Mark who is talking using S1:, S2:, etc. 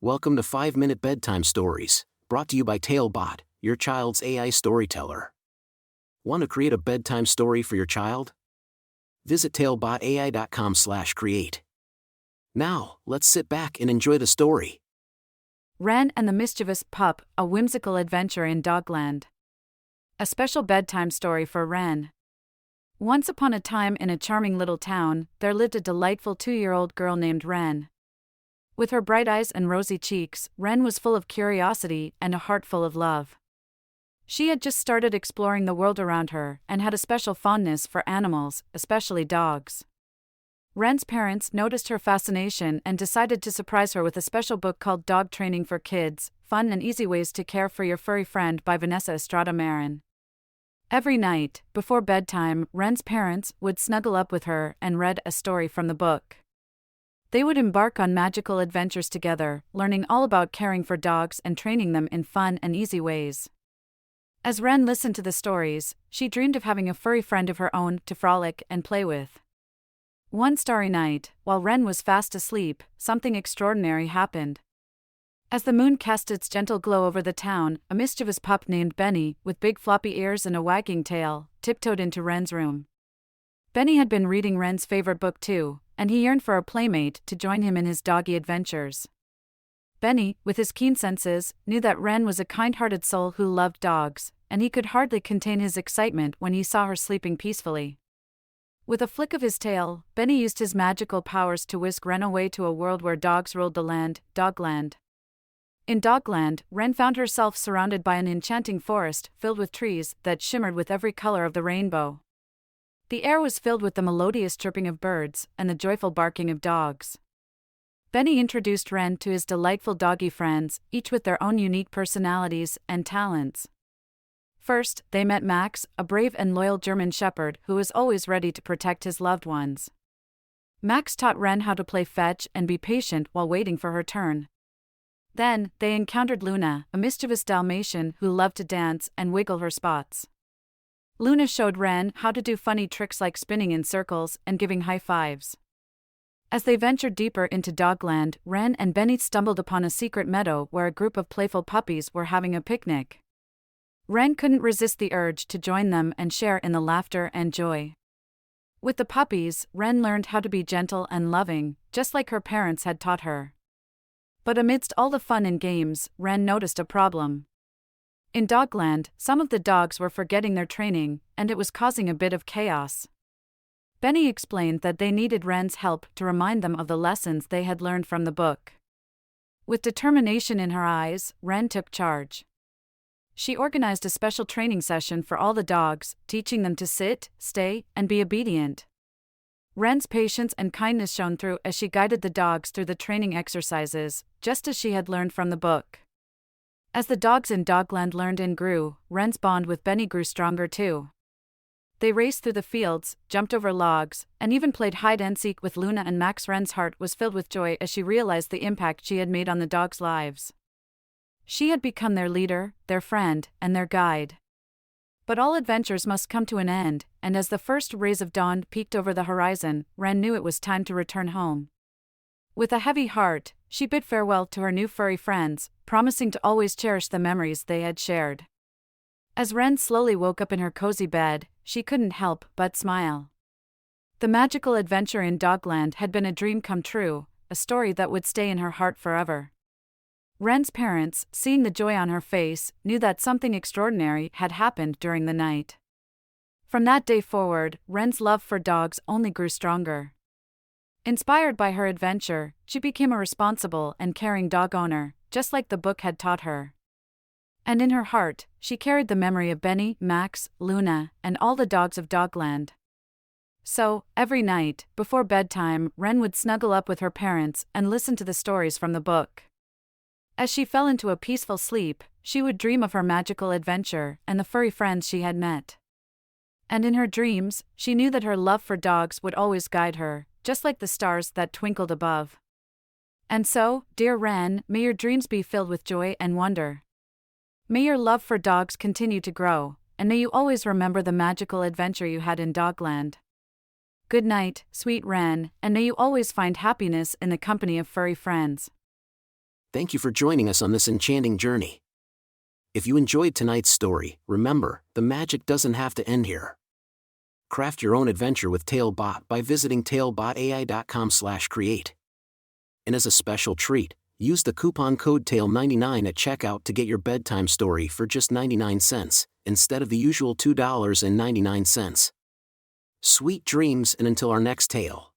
S1: Welcome to 5-Minute Bedtime Stories, brought to you by TaleBot, your child's AI storyteller. Want to create a bedtime story for your child? Visit talebotai.com/create. Now, let's sit back and enjoy the story.
S2: Wren and the Mischievous Pup, a whimsical adventure in Dogland. A special bedtime story for Wren. Once upon a time in a charming little town, there lived a delightful 2-year-old girl named Wren. With her bright eyes and rosy cheeks, Wren was full of curiosity and a heart full of love. She had just started exploring the world around her and had a special fondness for animals, especially dogs. Wren's parents noticed her fascination and decided to surprise her with a special book called Dog Training for Kids: Fun and Easy Ways to Care for Your Furry Friend by Vanessa Estrada Marin. Every night, before bedtime, Wren's parents would snuggle up with her and read a story from the book. They would embark on magical adventures together, learning all about caring for dogs and training them in fun and easy ways. As Wren listened to the stories, she dreamed of having a furry friend of her own to frolic and play with. One starry night, while Wren was fast asleep, something extraordinary happened. As the moon cast its gentle glow over the town, a mischievous pup named Benny, with big floppy ears and a wagging tail, tiptoed into Wren's room. Benny had been reading Wren's favorite book too, and he yearned for a playmate to join him in his doggy adventures. Benny, with his keen senses, knew that Wren was a kind-hearted soul who loved dogs, and he could hardly contain his excitement when he saw her sleeping peacefully. With a flick of his tail, Benny used his magical powers to whisk Wren away to a world where dogs ruled the land, Dogland. In Dogland, Wren found herself surrounded by an enchanting forest filled with trees that shimmered with every color of the rainbow. The air was filled with the melodious chirping of birds and the joyful barking of dogs. Benny introduced Wren to his delightful doggy friends, each with their own unique personalities and talents. First, they met Max, a brave and loyal German shepherd who was always ready to protect his loved ones. Max taught Wren how to play fetch and be patient while waiting for her turn. Then, they encountered Luna, a mischievous Dalmatian who loved to dance and wiggle her spots. Luna showed Wren how to do funny tricks like spinning in circles and giving high fives. As they ventured deeper into Dogland, Wren and Benny stumbled upon a secret meadow where a group of playful puppies were having a picnic. Wren couldn't resist the urge to join them and share in the laughter and joy. With the puppies, Wren learned how to be gentle and loving, just like her parents had taught her. But amidst all the fun and games, Wren noticed a problem. In Dogland, some of the dogs were forgetting their training, and it was causing a bit of chaos. Benny explained that they needed Wren's help to remind them of the lessons they had learned from the book. With determination in her eyes, Wren took charge. She organized a special training session for all the dogs, teaching them to sit, stay, and be obedient. Wren's patience and kindness shone through as she guided the dogs through the training exercises, just as she had learned from the book. As the dogs in Dogland learned and grew, Wren's bond with Benny grew stronger too. They raced through the fields, jumped over logs, and even played hide-and-seek with Luna and Max. Wren's heart was filled with joy as she realized the impact she had made on the dogs' lives. She had become their leader, their friend, and their guide. But all adventures must come to an end, and as the first rays of dawn peeked over the horizon, Wren knew it was time to return home. With a heavy heart, she bid farewell to her new furry friends, promising to always cherish the memories they had shared. As Wren slowly woke up in her cozy bed, she couldn't help but smile. The magical adventure in Dogland had been a dream come true, a story that would stay in her heart forever. Wren's parents, seeing the joy on her face, knew that something extraordinary had happened during the night. From that day forward, Wren's love for dogs only grew stronger. Inspired by her adventure, she became a responsible and caring dog owner, just like the book had taught her. And in her heart, she carried the memory of Benny, Max, Luna, and all the dogs of Dogland. So, every night, before bedtime, Wren would snuggle up with her parents and listen to the stories from the book. As she fell into a peaceful sleep, she would dream of her magical adventure and the furry friends she had met. And in her dreams, she knew that her love for dogs would always guide her, just like the stars that twinkled above. And so, dear Wren, may your dreams be filled with joy and wonder. May your love for dogs continue to grow, and may you always remember the magical adventure you had in Dogland. Good night, sweet Wren, and may you always find happiness in the company of furry friends.
S1: Thank you for joining us on this enchanting journey. If you enjoyed tonight's story, remember, the magic doesn't have to end here. Craft your own adventure with TaleBot by visiting talebotai.com/create. And as a special treat, use the coupon code TALE99 at checkout to get your bedtime story for just 99 cents, instead of the usual $2.99. Sweet dreams, and until our next tale.